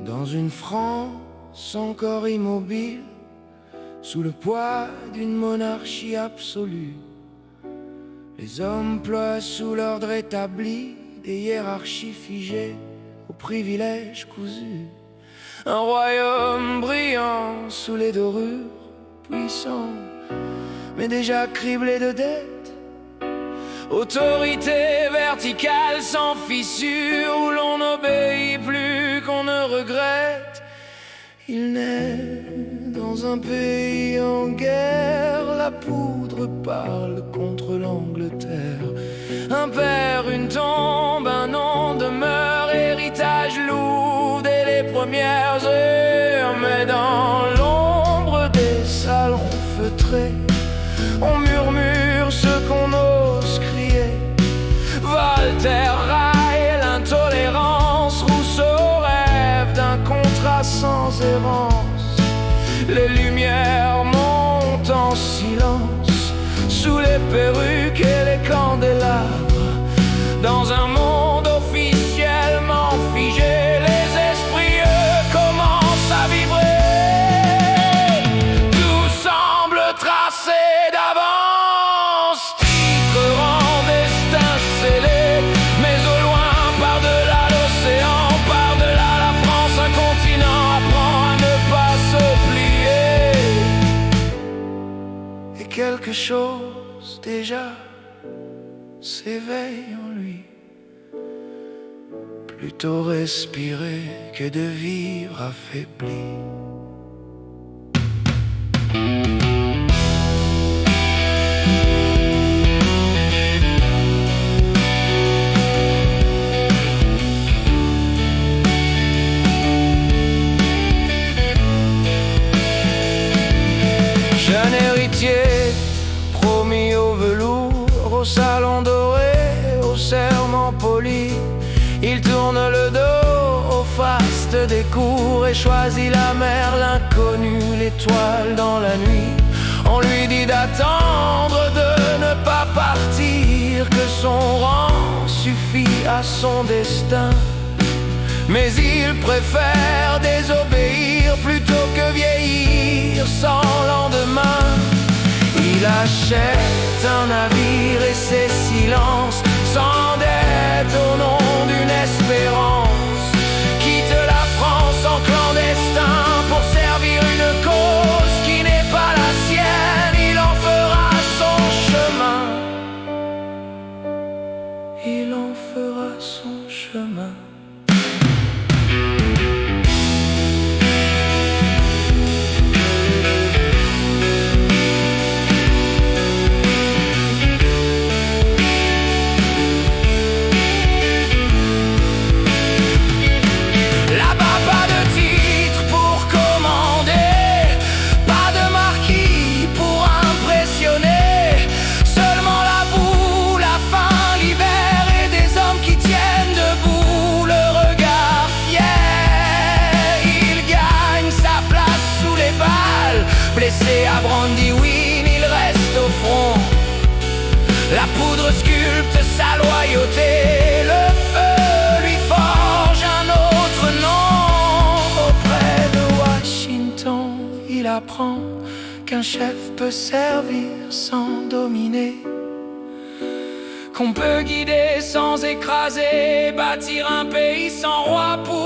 Dans une France encore immobile, sous le poids d'une monarchie absolue, les hommes ploient sous l'ordre établi des hiérarchies figées aux privilèges cousus. Un royaume brillant sous les dorures, puissant, mais déjà criblé de dettes. Autorité verticale sans fissure, où l'on n'obéit plus qu'on ne regrette. Il naît dans un pays en guerre, la poudre parle contre l'Angleterre. Un père, une tombe, un nom demeure, héritage lourd dès les premières heures. Mais dans l'ombre des salons feutrés, on murmure ce qu'on ose crier. Voltaire raille l'intolérance, Rousseau rêve d'un contrat sans errance. Les lumières montent en silence sous les perruques et les candélabres. Dans un monde officiellement figé, les esprits eux commencent à vibrer. Tout semble tracé d'avance, titre, rang, destin scellé. Mais au loin, par-delà l'océan, par-delà la France, un continent apprend à ne pas se plier. Et quelque chose déjà s'éveille en lui. Plutôt respirer que de vivre affaibli. Jeune héritier, promis au velours, au salon doré, au serment poli, il tourne le dos au faste des cours et choisit la mer, l'inconnu, l'étoile dans la nuit. On lui dit d'attendre, de ne pas partir, que son rang suffit à son destin. Mais il préfère désobéir plutôt que vieillir sans lendemain. Il achète un navire et ses silences s'endette au nom d'une espérance. Quitte la France en clandestin pour servir une cause qui n'est pas la sienne. Il en fera son chemin. Il en fera son chemin. Blessé à Brandywine, il reste au front. La poudre sculpte sa loyauté, le feu lui forge un autre nom. Auprès de Washington, il apprend qu'un chef peut servir sans dominer, qu'on peut guider sans écraser, bâtir un pays sans roi pour